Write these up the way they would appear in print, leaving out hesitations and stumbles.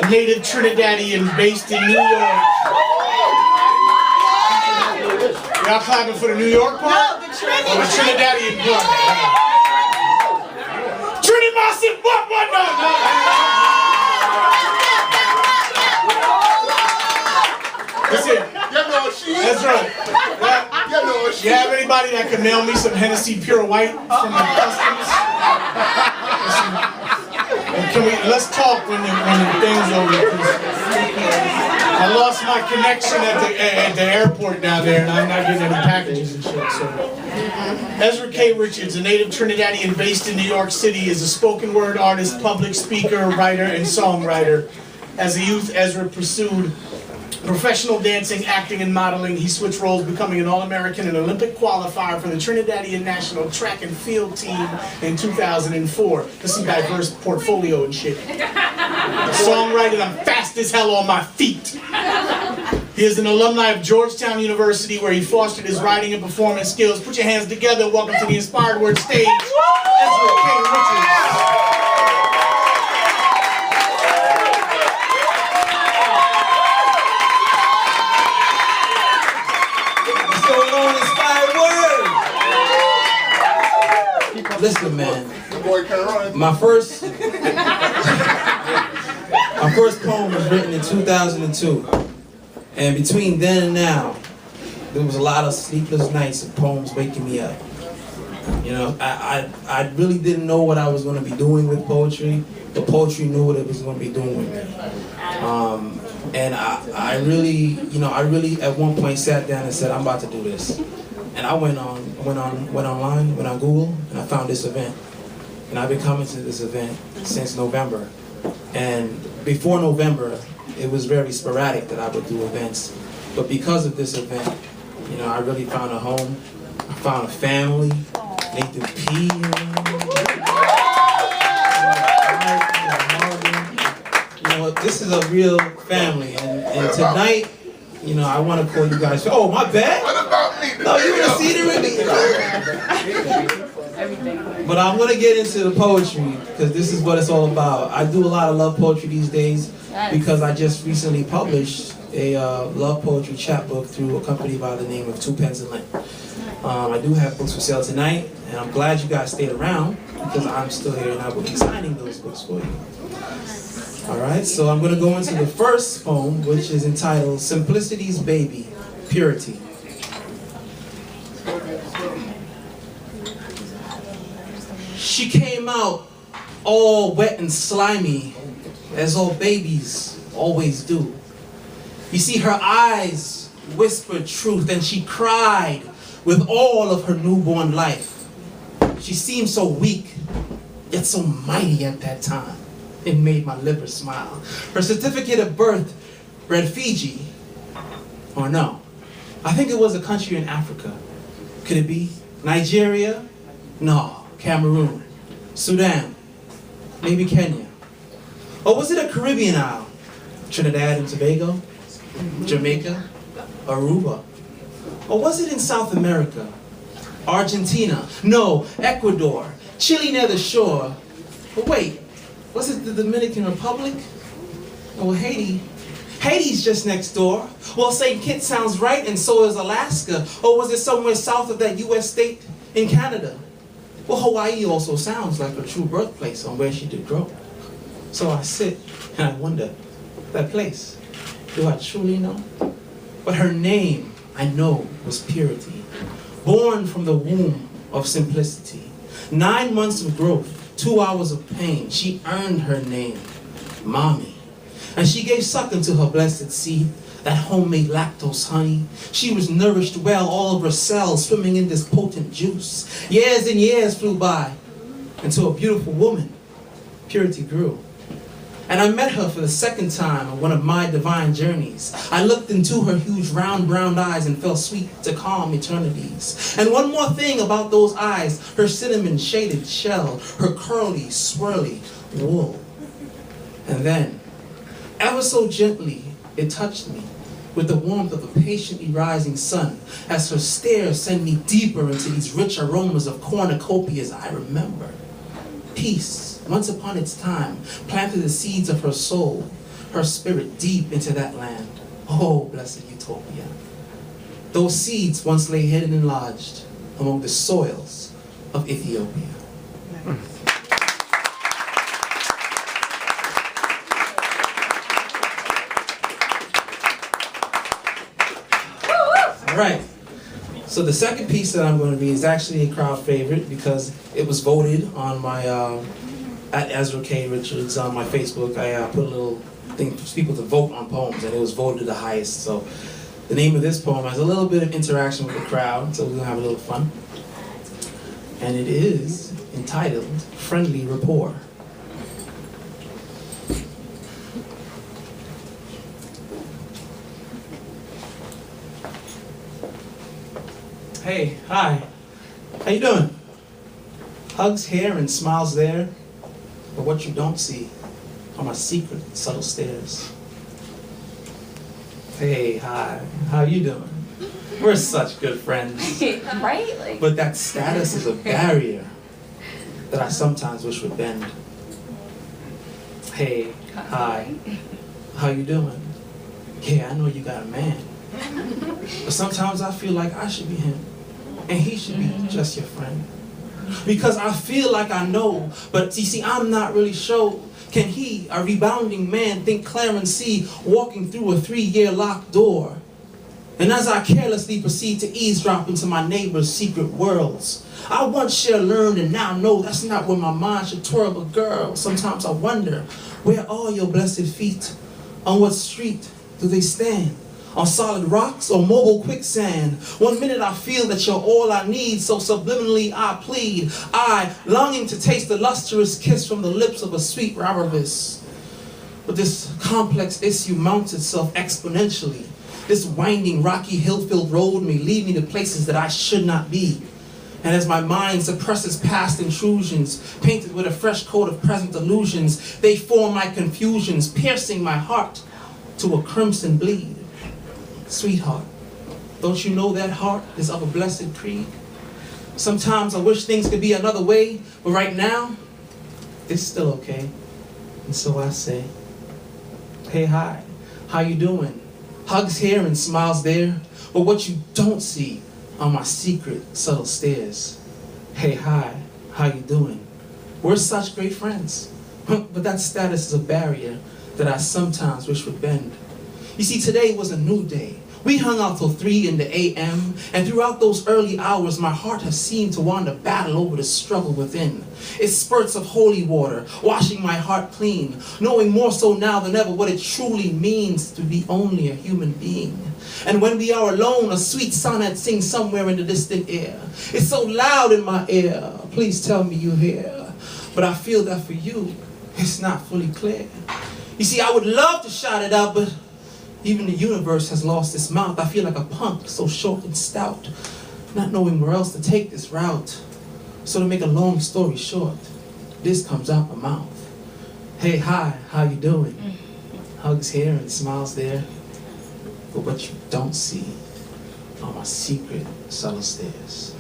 a native Trinidadian based in New York. Y'all clapping for the New York part? No, the Or the Trinidadian part? Trinidadian part, no. Listen, Ezra, you have anybody that could mail me some Hennessy Pure White from my customs? Let's talk when the thing's over. I lost my connection at the airport down there, and I'm not getting any packages and shit. So, Ezra K. Richards, a native Trinidadian based in New York City, is a spoken word artist, public speaker, writer, and songwriter. As a youth, Ezra pursued professional dancing, acting, and modeling. He switched roles, becoming an All-American and Olympic qualifier for the Trinidadian national track and field team in 2004. This is a diverse portfolio and shit. A songwriter, I'm fast as hell on my feet. He is an alumni of Georgetown University, where he fostered his writing and performance skills. Put your hands together. Welcome to the Inspired Word stage, Ezra K. Richards. Listen, man. My first poem was written in 2002, and between then and now, there was a lot of sleepless nights of poems waking me up. You know, I really didn't know what I was going to be doing with poetry, but poetry knew what it was going to be doing with me. And I really at one point sat down and said, I'm about to do this. And I went online, went on Google, and I found this event. And I've been coming to this event since November. And before November, it was very sporadic that I would do events. But because of this event, you know, I really found a home. I found a family. Nathan P. You know, this is a real family. And tonight, you know, I want to call you guys. Oh, my bad. What about me? No, you would have seen it already. But I'm going to get into the poetry, because this is what it's all about. I do a lot of love poetry these days because I just recently published a love poetry chapbook through a company by the name of 2 Pens a Link. I do have books for sale tonight, and I'm glad you guys stayed around because I'm still here and I will be signing those books for you. Alright, so I'm going to go into the first poem, which is entitled Simplicity's Baby, Purity. She came out all wet and slimy, as all babies always do. You see, her eyes whispered truth, and she cried with all of her newborn life. She seemed so weak, yet so mighty at that time. It made my liver smile. Her certificate of birth read Fiji. Or no, I think it was a country in Africa. Could it be Nigeria? No, Cameroon. Sudan, maybe Kenya. Or was it a Caribbean isle? Trinidad and Tobago? Jamaica? Aruba? Or was it in South America? Argentina? No, Ecuador. Chile near the shore. But wait, was it the Dominican Republic? Or Haiti? Haiti's just next door. Well, St. Kitts sounds right, and so is Alaska. Or was it somewhere south of that U.S. state in Canada? Well, Hawaii also sounds like a true birthplace on where she did grow. So I sit and I wonder, that place, do I truly know? But her name, I know, was Purity. Born from the womb of simplicity. 9 months of growth, 2 hours of pain. She earned her name, Mommy. And she gave suck unto her blessed seed, that homemade lactose honey. She was nourished well, all of her cells swimming in this potent juice. Years and years flew by, until a beautiful woman, Purity, grew. And I met her for the second time on one of my divine journeys. I looked into her huge round brown eyes and felt sweet to calm eternities. And one more thing about those eyes, her cinnamon shaded shell, her curly, swirly wool. And then, ever so gently, it touched me with the warmth of a patiently rising sun, as her stare sent me deeper into these rich aromas of cornucopias I remember. Peace, once upon its time, planted the seeds of her soul. her spirit deep into that land. Oh, blessed utopia. Those seeds once lay hidden and lodged among the soils of Ethiopia. All right. So the second piece that I'm going to read is actually a crowd favorite because it was voted on my at Ezra K Richards on my Facebook. I put a little thing for people to vote on poems, and it was voted the highest. So the name of this poem has a little bit of interaction with the crowd, so we're gonna have a little fun. And it is entitled "Friendly Rapport." Hey, hi, how you doing? Hugs here and smiles there, but what you don't see are my secret, subtle stares. Hey, hi, how you doing? We're such good friends. Right? Like, But that status is a barrier that I sometimes wish would bend. Hey, hi, how you doing? Yeah, I know you got a man. But sometimes I feel like I should be him, and he should be just your friend. Because I feel like I know, but you see, I'm not really sure. Can he, a rebounding man, think Clarence C. walking through a 3-year locked door? And as I carelessly proceed to eavesdrop into my neighbor's secret worlds, I once share learned and now know that's not where my mind should twirl. But girl, sometimes I wonder, where are your blessed feet? On what street do they stand? On solid rocks or mobile quicksand? One minute I feel that you're all I need, so subliminally I plead. I, longing to taste the lustrous kiss from the lips of a sweet Raravus. But this complex issue mounts itself exponentially. This winding, rocky, hill-filled road may lead me to places that I should not be. And as my mind suppresses past intrusions, painted with a fresh coat of present illusions, they form my confusions, piercing my heart to a crimson bleed. Sweetheart, don't you know that heart is of a blessed creed? Sometimes I wish things could be another way, but right now, it's still okay. And so I say, hey, hi, how you doing? Hugs here and smiles there, but what you don't see are my secret, subtle stares. Hey, hi, how you doing? We're such great friends, but that status is a barrier that I sometimes wish would bend. You see, today was a new day. We hung out till 3 in the a.m., and throughout those early hours, my heart has seemed to want to battle over the struggle within. It's spurts of holy water, washing my heart clean, knowing more so now than ever what it truly means to be only a human being. And when we are alone, a sweet sonnet sings somewhere in the distant air. It's so loud in my ear, please tell me you hear. But I feel that for you, it's not fully clear. You see, I would love to shout it out, but even the universe has lost its mouth. I feel like a punk, so short and stout, not knowing where else to take this route. So to make a long story short, this comes out my mouth. Hey, hi, how you doing? Hugs here and smiles there. But what you don't see are my secret, subtle stares.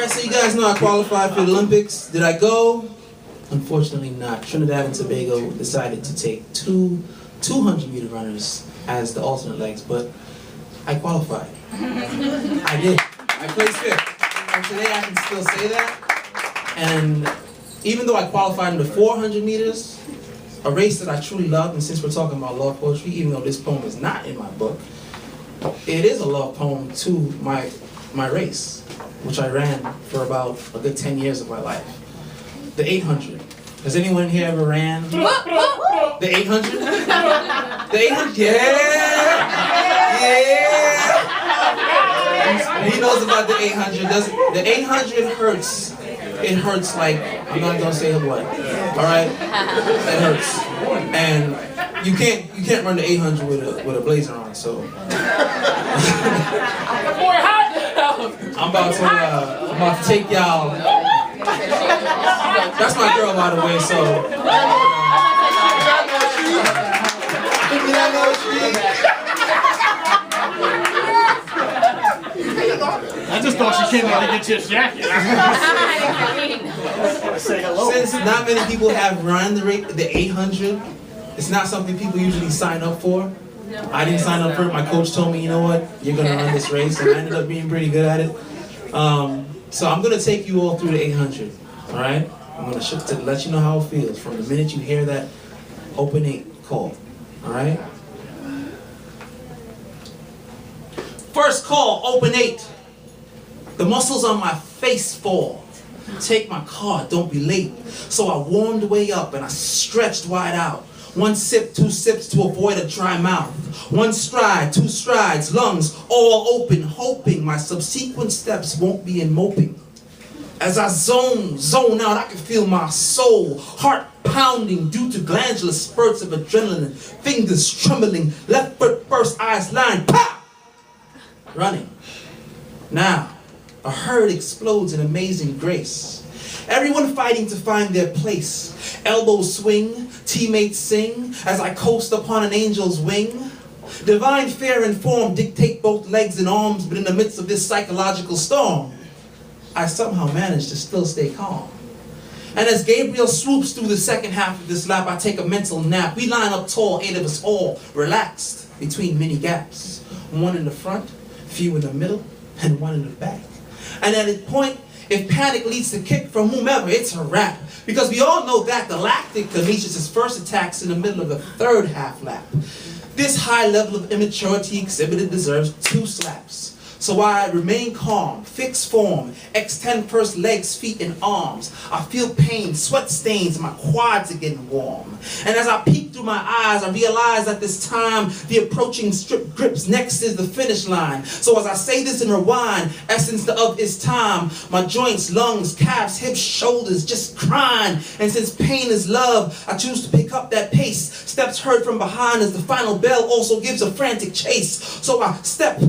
So you guys know I qualified for the Olympics. Did I go? Unfortunately not. Trinidad and Tobago decided to take two 200-meter runners as the alternate legs, but I qualified. I did. I placed 5th. And today I can still say that. And even though I qualified in the 400 meters, a race that I truly loved, and since we're talking about love poetry, even though this poem is not in my book, it is a love poem to my race, which I ran for about a good 10 years of my life. The 800. Has anyone here ever ran? The 800? The 800? Yeah! Yeah! He knows about the 800. The 800 hurts. It hurts like, I'm not gonna say what. Alright? It hurts. And you can't run the 800 with a blazer on, so. I'm about to take y'all. That's my girl, by the way, so. just thought she came out to get you a jacket. Say hello. Since not many people have run the 800, it's not something people usually sign up for. I didn't sign up for it. My coach told me, you know what, you're going to run this race, and I ended up being pretty good at it. So I'm going to take you all through the 800, all right? I'm going to let you know how it feels from the minute you hear that open 8 call, all right? First call, open 8. The muscles on my face fall. Take my car, don't be late. So I warmed way up and I stretched wide out. 1 sip, 2 sips to avoid a dry mouth. 1 stride, 2 strides, lungs all open, hoping my subsequent steps won't be in moping. As I zone out, I can feel my soul, heart pounding due to glandular spurts of adrenaline, fingers trembling, left foot first, eyes lined, pop! Running. Now, a herd explodes in amazing grace. Everyone fighting to find their place. Elbows swing, teammates sing, as I coast upon an angel's wing. Divine fear and form dictate both legs and arms, but in the midst of this psychological storm, I somehow manage to still stay calm. And as Gabriel swoops through the second half of this lap, I take a mental nap. We line up tall, 8 of us all, relaxed between many gaps. 1 in the front, few in the middle, and 1 in the back. And at this point, if panic leads to kick from whomever, it's a wrap. Because we all know that the lactic unleashes first attacks in the middle of the third half lap. This high level of immaturity exhibited deserves 2 slaps. So I remain calm, fix form, extend first legs, feet, and arms. I feel pain, sweat stains, and my quads are getting warm. And as I peek through my eyes, I realize that this time the approaching strip grips next is the finish line. So as I say this and rewind, essence of its time, my joints, lungs, calves, hips, shoulders just crying. And since pain is love, I choose to pick up that pace. Steps heard from behind as the final bell also gives a frantic chase. So I step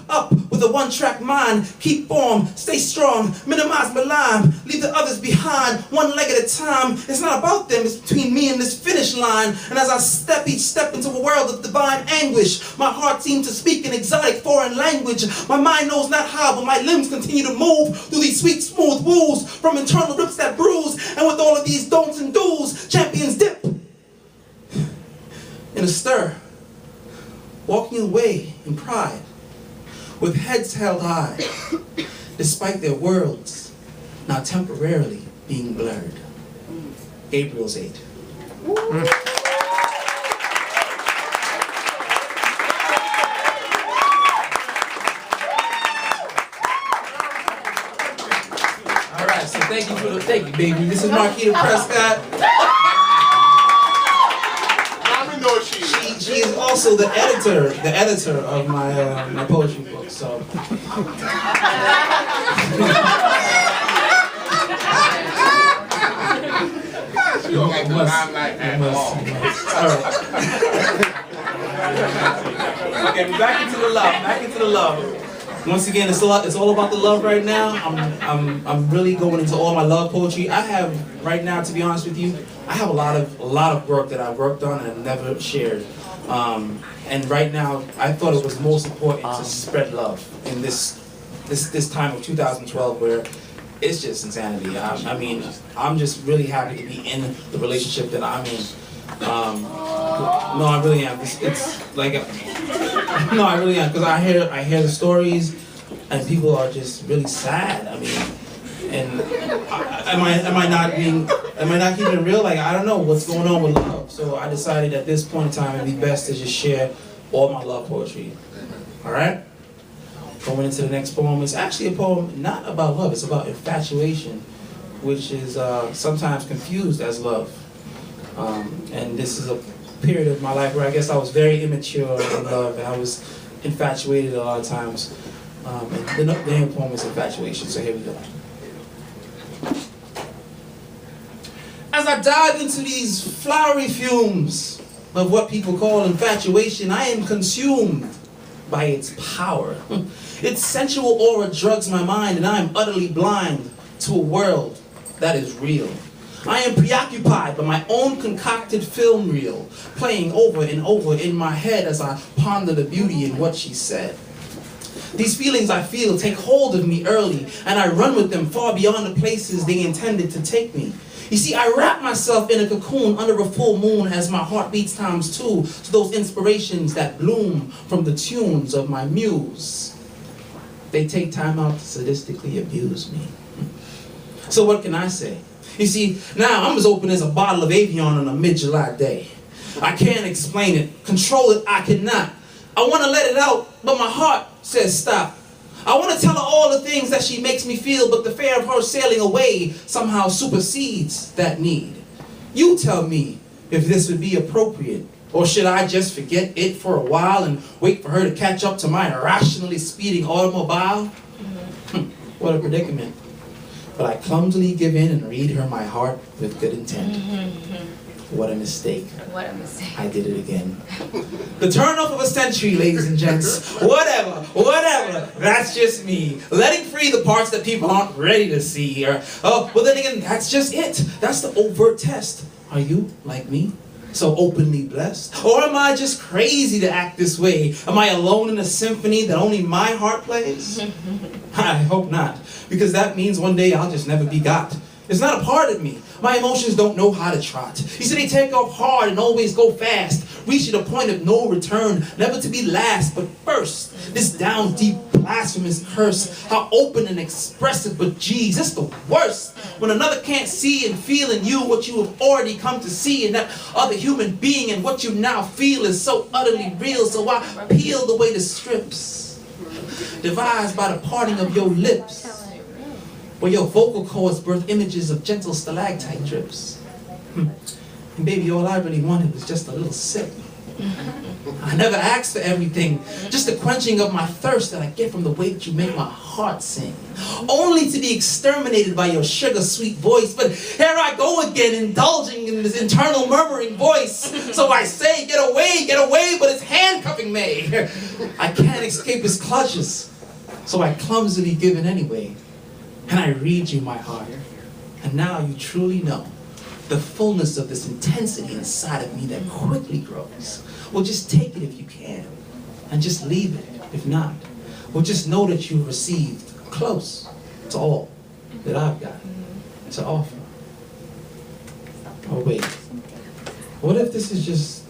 up with a 1-track mind, keep form, stay strong, minimize my line, leave the others behind, 1 leg at a time. It's not about them, it's between me and this finish line. And as I step each step into a world of divine anguish, my heart seems to speak an exotic foreign language. My mind knows not how, but my limbs continue to move through these sweet, smooth woos, from internal rips that bruise. And with all of these don'ts and do's, champions dip in a stir, walking away in pride, with heads held high, despite their worlds now temporarily being blurred. Gabriel's 8. All right, so thank you, baby. This is Marquita Prescott. She is also the editor of my poetry book. So. Okay, back into the love. Once again, it's all about the love right now. I'm really going into all my love poetry. I have right now, to be honest with you, I have a lot of work that I've worked on and I've never shared. And right now, I thought it was most important to spread love in this time of 2012 where it's just insanity. I mean, I'm just really happy to be in the relationship that I'm in. No, I really am. It's like, no, I really am, because I hear the stories, and people are just really sad. I mean, and am I not keeping it real? Like, I don't know what's going on with love. So I decided at this point in time it'd be best to just share all my love poetry. All right. Going into the next poem, it's actually a poem not about love. It's about infatuation, which is sometimes confused as love. And this is a period of my life where I guess I was very immature in love, and I was infatuated a lot of times. And the name of the poem is Infatuation, so here we go. As I dive into these flowery fumes of what people call infatuation, I am consumed by its power. Its sensual aura drugs my mind, and I am utterly blind to a world that is real. I am preoccupied by my own concocted film reel, playing over and over in my head as I ponder the beauty in what she said. These feelings I feel take hold of me early, and I run with them far beyond the places they intended to take me. You see, I wrap myself in a cocoon under a full moon as my heart beats times two to those inspirations that bloom from the tunes of my muse. They take time out to sadistically abuse me. So what can I say? You see, now I'm as open as a bottle of Avion on a mid-July day. I can't explain it, control it, I cannot. I want to let it out, but my heart says stop. I want to tell her all the things that she makes me feel, but the fear of her sailing away somehow supersedes that need. You tell me if this would be appropriate, or should I just forget it for a while and wait for her to catch up to my irrationally speeding automobile? What a predicament. But I clumsily give in and read her my heart with good intent. What a mistake. What a mistake. I did it again. The turn off of a century, ladies and gents. Whatever. That's just me. Letting free the parts that people aren't ready to see. Well then again, that's just it. That's the overt test. Are you, like me, so openly blessed? Or am I just crazy to act this way? Am I alone in a symphony that only my heart plays? I hope not, because that means one day I'll just never be got. It's not a part of me. My emotions don't know how to trot. You see, they take off hard and always go fast, reaching a point of no return, never to be last, but first. This down deep blasphemous curse, how open and expressive, but geez, it's the worst. When another can't see and feel in you what you have already come to see in that other human being, and what you now feel is so utterly real, so I peeled away the strips, devised by the parting of your lips, where your vocal cords birth images of gentle stalactite drips. And baby, all I really wanted was just a little sip. I never asked for everything, just the quenching of my thirst that I get from the way that you make my heart sing. Only to be exterminated by your sugar-sweet voice. But here I go again, indulging in this internal murmuring voice. So I say, get away, but it's handcuffing me. I can't escape his clutches, so I clumsily give in anyway. And I read you my heart, and now you truly know the fullness of this intensity inside of me that quickly grows. Well, just take it if you can, and just leave it if not. Well, just know that you've received close to all that I've got to offer. Oh wait, what if this is just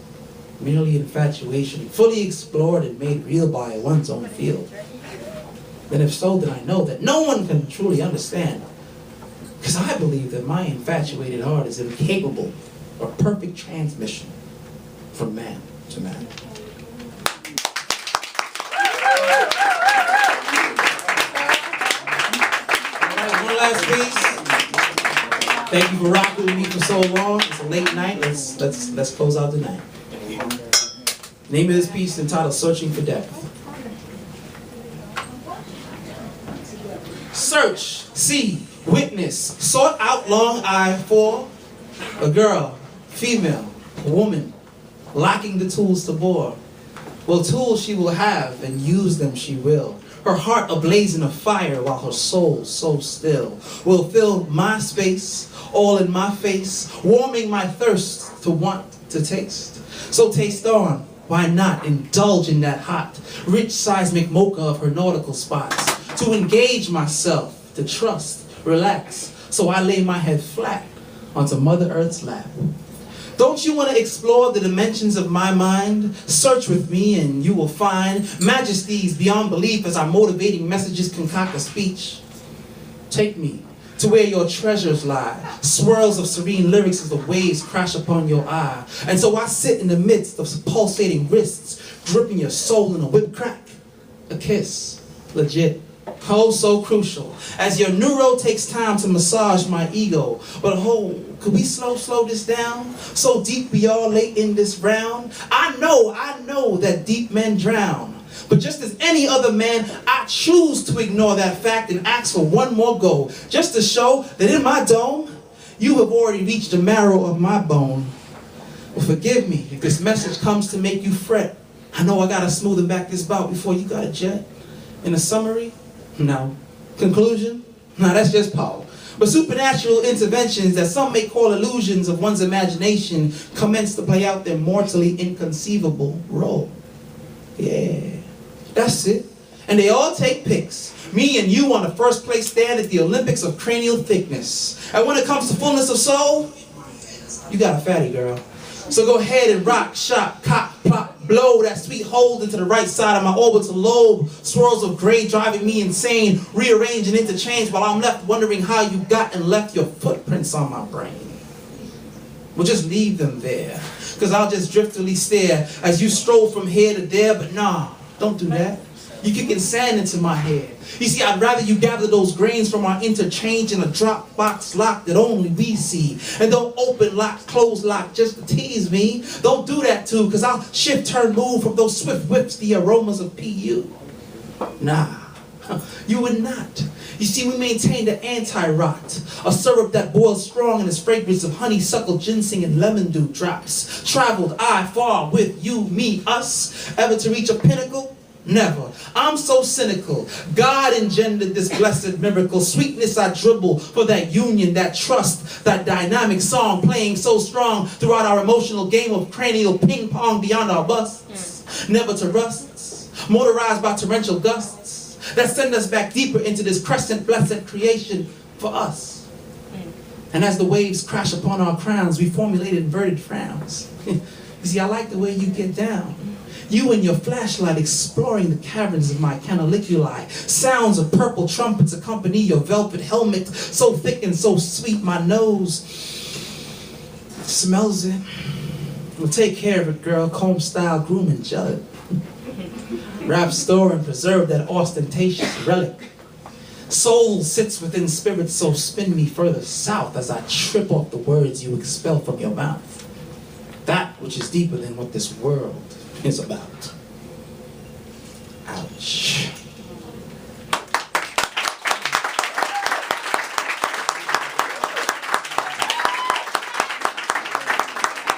merely infatuation, fully explored and made real by one's own field? Then if so, then I know that no one can truly understand. Because I believe that my infatuated heart is incapable of perfect transmission from man to man. All right, one last piece. Thank you for rocking with me for so long. It's a late night. Let's close out the night. The name of this piece is entitled "Searching for Depth." Search, see, witness, sought out long I for a girl, female, a woman, lacking the tools to bore. Well, tools she will have, and use them she will. Her heart ablazing of fire, while her soul so still will fill my space, all in my face, warming my thirst to want to taste. So taste on, why not indulge in that hot, rich seismic mocha of her nautical spots. To engage myself, to trust, relax, so I lay my head flat onto Mother Earth's lap. Don't you want to explore the dimensions of my mind? Search with me and you will find majesties beyond belief as our motivating messages concoct a speech. Take me to where your treasures lie, swirls of serene lyrics as the waves crash upon your eye. And so I sit in the midst of pulsating wrists, dripping your soul in a whip crack. A kiss, legit. Oh, so crucial, as your neuro takes time to massage my ego. But could we slow this down? So deep we all late in this round. I know that deep men drown. But just as any other man, I choose to ignore that fact and ask for one more go, just to show that in my dome, you have already reached the marrow of my bone. Well, forgive me if this message comes to make you fret. I know I gotta smoothen back this bout before you got a jet. In a summary, no. Conclusion? No, that's just Paul. But supernatural interventions that some may call illusions of one's imagination commence to play out their mortally inconceivable role. Yeah, that's it. and they all take pics. Me and you on the first place stand at the Olympics of cranial thickness. And when it comes to fullness of soul, you got a fatty, girl. So go ahead and rock, shock, cock, plop, blow that sweet hold into the right side of my orbital lobe. Swirls of gray driving me insane, rearrange and interchange while I'm left wondering how you got and left your footprints on my brain. Well, just leave them there, because I'll just driftily stare as you stroll from here to there, but nah, don't do that. You're kicking sand into my head. You see, I'd rather you gather those grains from our interchange in a drop box lock that only we see. And don't open lock, close lock just to tease me. Don't do that too, because I'll shift, turn, move from those swift whips, the aromas of PU. Nah, you would not. You see, we maintain the anti-rot, a syrup that boils strong in its fragrance of honeysuckle, ginseng, and lemon dew drops. Traveled I far with you, me, us, ever to reach a pinnacle? Never. I'm so cynical. God engendered this blessed miracle. Sweetness I dribble for that union, that trust, that dynamic song playing so strong throughout our emotional game of cranial ping pong beyond our busts. Never to rusts, motorized by torrential gusts that send us back deeper into this crescent blessed creation for us. And as the waves crash upon our crowns, we formulate inverted frowns. You see, I like the way you get down. You and your flashlight exploring the caverns of my canaliculi. Sounds of purple trumpets accompany your velvet helmet, so thick and so sweet my nose smells it. Well, take care of it, girl. Comb style, groom and judge. Wrap, store, and preserve that ostentatious relic. Soul sits within spirit, so spin me further south as I trip off the words you expel from your mouth. That which is deeper than what this world is about. Ouch.